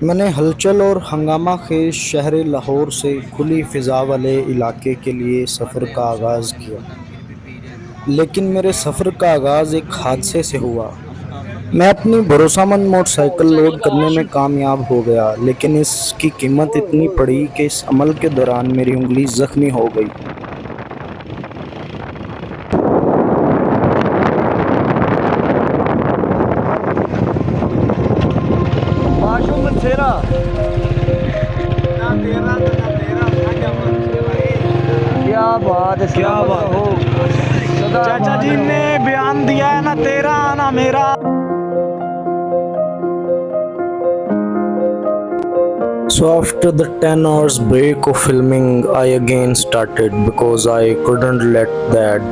मैंने हलचल और हंगामा खेज शहर लाहौर से खुली फिजा वाले इलाके के लिए सफ़र का आगाज़ किया। लेकिन मेरे सफ़र का आगाज़ एक हादसे से हुआ। मैं अपनी भरोसामंद मोटरसाइकिल लोड करने में कामयाब हो गया, लेकिन इसकी कीमत इतनी पड़ी कि इस अमल के दौरान मेरी उंगली ज़ख्मी हो गई। माशूम मनसेरा ना तेरा तो ना तेरा साजा मनसेरा क्या बात है, क्या बात हो। चाचा जी ने बयान दिया है, ना तेरा ना मेरा। So after the 10 hours break of filming, I again started because I couldn't let that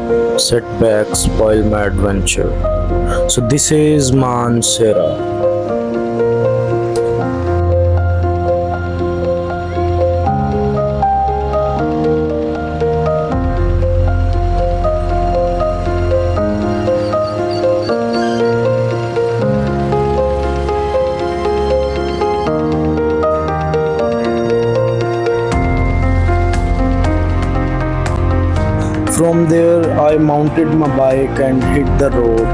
setback spoil my adventure. So this is Mansera. From there, I mounted my bike and hit the road,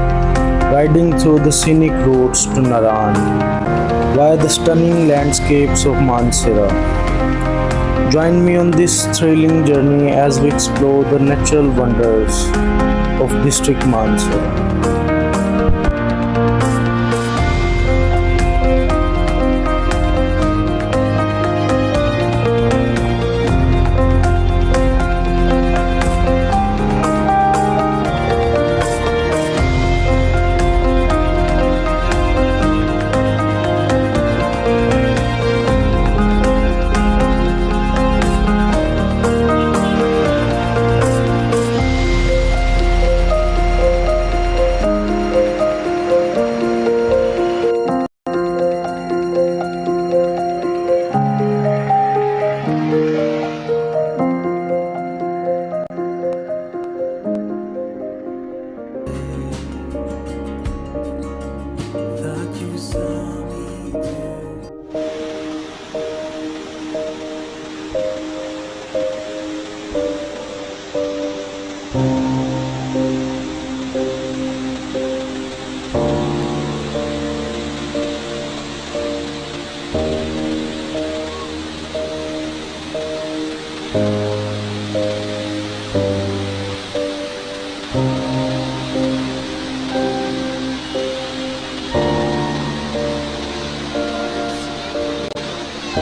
riding through the scenic roads to Naran, via the stunning landscapes of Mansehra. Join me on this thrilling journey as we explore the natural wonders of district Mansehra.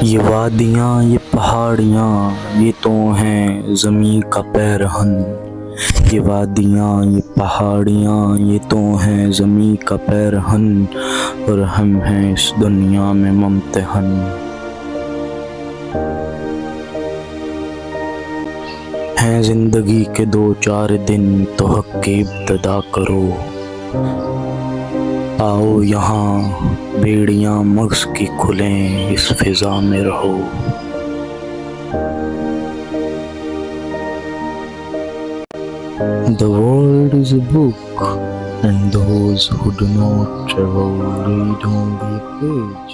ये वादियाँ, ये पहाड़ियाँ, ये तो हैं ज़मीं का पैरहन। ये वादियाँ, ये पहाड़ियाँ, ये तो हैं ज़मीं का पैरहन, और हम हैं इस दुनिया में मुम्तहन। हैं ज़िंदगी के 2-4 दिन तो हक़ की इब्तिदा करो। आओ यहाँ बेड़ियाँ मग़ज़ की खुलें, इस फ़िज़ा में रहो। The world is a book, and those who do not travel read only a page.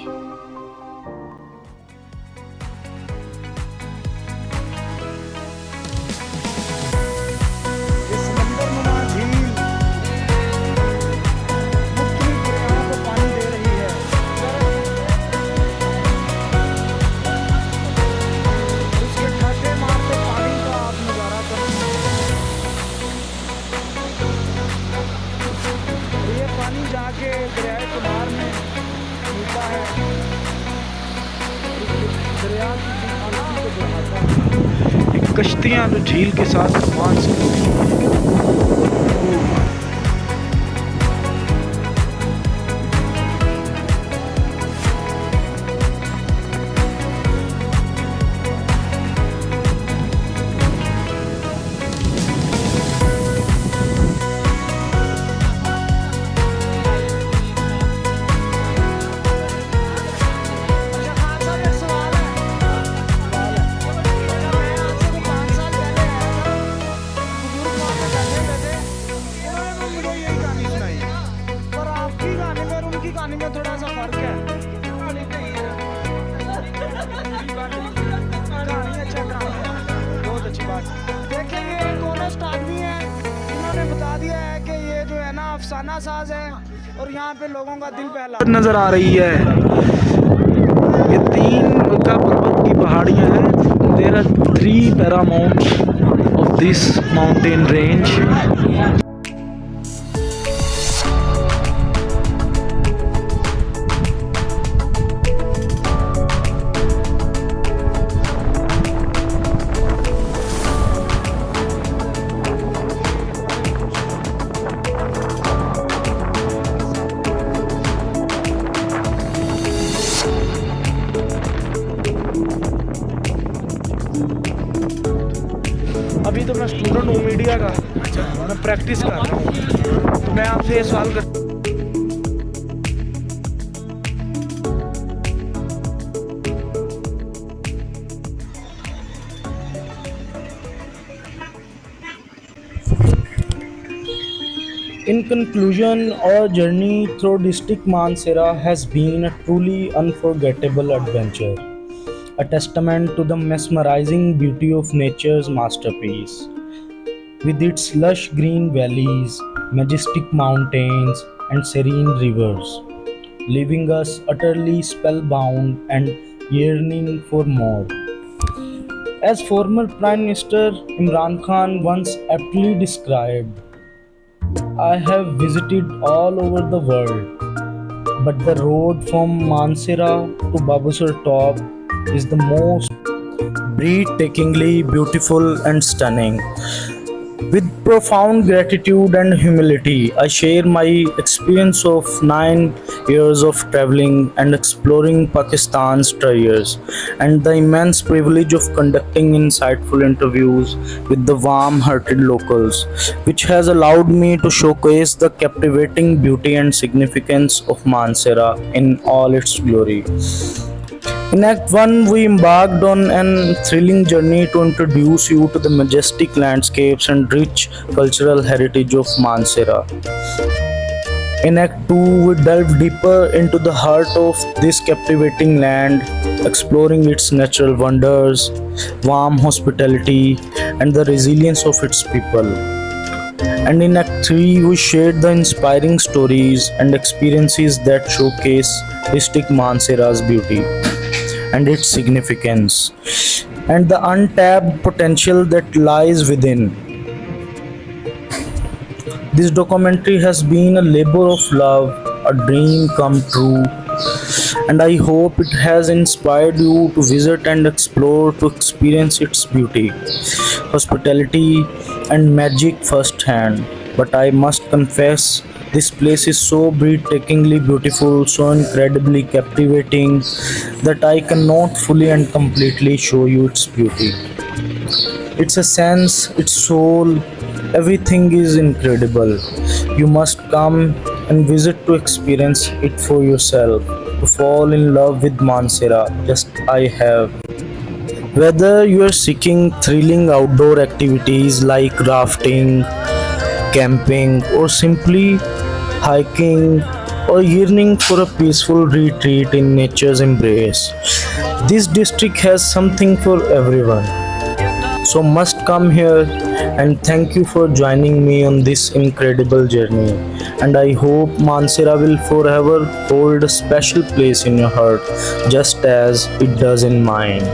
ये समंदरनुमा झील मुख्तलिफ दरियाओं को पानी दे रही है। उसके ठाठे मारते पानी का आप नज़ारा करें। और ये पानी जाके दरियाए कुमार में मिलता है। दरिया की खूबसूरती को बढ़ाता है। कश्तियाँ जो झील के साथ कमान सकती हैं। कहानी में थोड़ा सा फर्क है। अफसाना साज है और यहाँ पे लोगों का दिल बहला नज़र आ रही है। ये 3 का पर्वत की पहाड़ियाँ हैं। There are 3 paramount of this mountain range. अभी तो मैं स्टूडेंट हूँ मीडिया का, मैं प्रैक्टिस कर रहा हूँ, तो मैं आपसे ये सवाल कर In conclusion, our journey through district Mansehra has been a truly unforgettable adventure, a testament to the mesmerizing beauty of nature's masterpiece. With its lush green valleys, majestic mountains, and serene rivers, leaving us utterly spellbound and yearning for more. As former Prime Minister Imran Khan once aptly described, I have visited all over the world, but the road from Mansehra to Babusar Top is the most breathtakingly beautiful and stunning. With profound gratitude and humility, I share my experience of 9 years of traveling and exploring Pakistan's treasures, and the immense privilege of conducting insightful interviews with the warm hearted locals, which has allowed me to showcase the captivating beauty and significance of Mansehra in all its glory. In Act 1, we embarked on an thrilling journey to introduce you to the majestic landscapes and rich cultural heritage of Mansehra. In Act 2, we delved deeper into the heart of this captivating land, exploring its natural wonders, warm hospitality, and the resilience of its people. And in Act 3, we shared the inspiring stories and experiences that showcase district Mansehra's beauty and its significance, and the untapped potential that lies within. This documentary has been a labor of love, a dream come true, and I hope it has inspired you to visit and explore, to experience its beauty, hospitality, and magic firsthand. But I must confess, this place is so breathtakingly beautiful, so incredibly captivating, that I cannot fully and completely show you its beauty. Its essence, its soul, everything is incredible. You must come and visit to experience it for yourself, to fall in love with Mansehra, just I have. Whether you are seeking thrilling outdoor activities like rafting, camping, or simply hiking, or yearning for a peaceful retreat in nature's embrace, this district has something for everyone. So must come here, and thank you for joining me on this incredible journey. And I hope Mansehra will forever hold a special place in your heart, just as it does in mine.